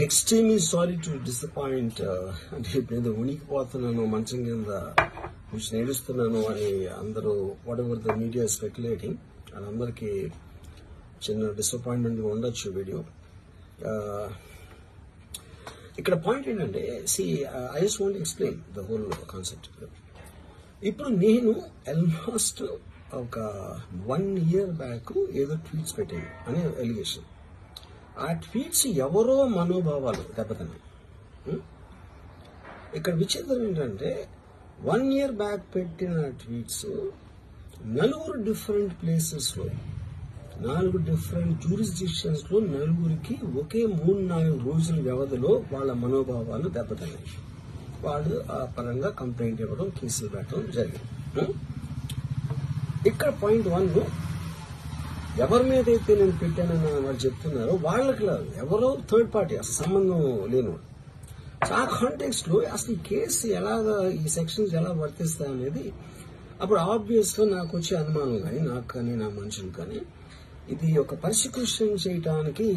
extremely sorry to disappoint అంటే ఇప్పుడు ఉనికిపోతున్నాను మంచం కింద కొంచెం ఏడుస్తున్నాను అని అందరూ what ever the media speculating అందరికీ చిన్న డిసప్పాయింట్మెంట్ ఉండొచ్చు వీడియో. ఇక్కడ పాయింట్ ఏంటంటే I just want explain the whole concept. ఇప్పుడు నేను ఆల్మోస్ట్ ఒక 1 year బ్యాక్ ఏదో ట్వీట్స్ పెట్టాను అనే ఎలిగేషన్. ఆ ట్వీట్స్ ఎవరో మనోభావాలు దెబ్బతిన్నాయి. ఇక్కడ విచిత్రం ఏంటంటే 1 year బ్యాక్ పెట్టిన ట్వీట్స్ 4 డిఫరెంట్ ప్లేసెస్లో 4 డిఫరెంట్ జ్యూరిస్డిక్షన్స్ లో 4కి ఒకే 3-4 రోజుల వ్యవధిలో వాళ్ళ మనోభావాలు దెబ్బతిన్నాయి. వాళ్ళు ఆ పరంగా కంప్లైంట్ ఇవ్వడం, కేసులు పెట్టడం జరిగింది. ఇక్కడ పాయింట్ 1 ఎవరి మీద అయితే నేను పెట్టానని వాళ్ళు చెప్తున్నారో వాళ్ళకి లేదు, ఎవరో థర్డ్ పార్టీ అసలు సంబంధం లేనివాడు. ఆ కాంటెక్స్ట్ లో అసలు ఈ కేసు ఎలాగా ఈ సెక్షన్స్ ఎలా వర్తిస్తాయి అనేది అప్పుడు ఆబ్వియస్ గా నాకు వచ్చే అనుమానం కానీ నాకు కానీ నా మనుషులు కానీ ఇది ఒక పర్సిక్యూషన్ చేయడానికి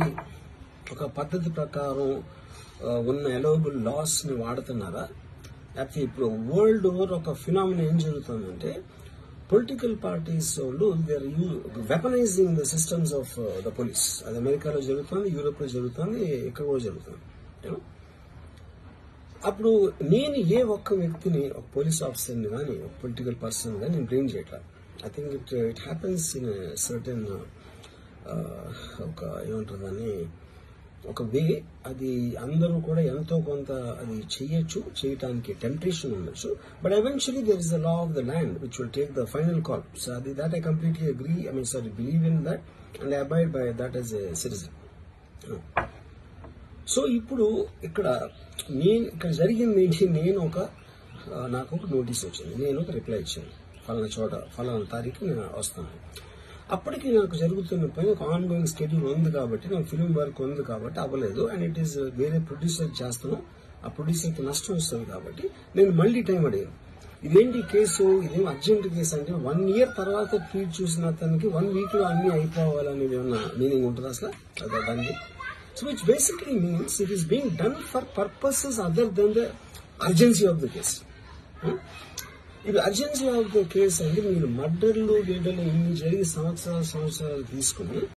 ఒక పద్ధతి ప్రకారం ఉన్న ఎలవబుల్ లాస్ ని వాడుతున్నారా, లేకపోతే ఇప్పుడు వరల్డ్ ఓవర్ ఒక ఫినామినా ఏం జరుగుతుందంటే పొలిటికల్ పార్టీస్ వాళ్ళు they are weaponising the systems of the police. అది అమెరికాలో జరుగుతుంది, యూరోప్ లో జరుగుతుంది, ఇక్కడ కూడా జరుగుతుంది. అప్పుడు నేను ఏ ఒక్క వ్యక్తిని ఒక పోలీస్ ఆఫీసర్ని కానీ ఒక పొలిటికల్ పర్సన్ కానీ నేను బ్లేమ్ చేయట్లేదు. I think it happens in certain ఒక ఏమంటారు దాన్ని ఒక వే. అది అందరూ కూడా ఎంతో కొంత అది చేయటానికి టెంప్టేషన్ ఉండొచ్చు. But eventually there is the law of the land which will take the final call. So అది that I completely agree, believe in that and I abide by that as a citizen. So ఇప్పుడు ఇక్కడ జరిగింది ఏంటి, నాకు ఒక notice వచ్చింది, నేను ఒక రిప్లై ఇచ్చాను, ఫలానా చోట ఫలానా తారీఖు నేను వస్తాను. అప్పటికి నాకు జరుగుతున్న పని ఒక ఆన్గోయింగ్ స్కెడ్యూల్ ఉంది కాబట్టి, నాకు ఫిలిం వర్క్ ఉంది కాబట్టి అవ్వలేదు. అండ్ ఇట్ ఈస్ వేరే ప్రొడ్యూసర్ చేస్తాను, ఆ ప్రొడ్యూసర్కి నష్టం వస్తుంది కాబట్టి నేను మళ్ళీ టైం అడిగాను. ఇదేంటి కేసు, ఇదేం అర్జెంట్ కేసు అంటే 1 year తర్వాత ట్వీట్ చూసిన అతనికి 1 week లో అన్ని అయిపోవాలనేది ఏమన్నా మీనింగ్ ఉంటుంది అసలు దానికి? So which basically means it is being done for purposes other than the urgency of the case. If urgency of the case అంటే మీరు మర్డర్లు గేడలు ఇన్ని జరిగి సంవత్సరాలు తీసుకుని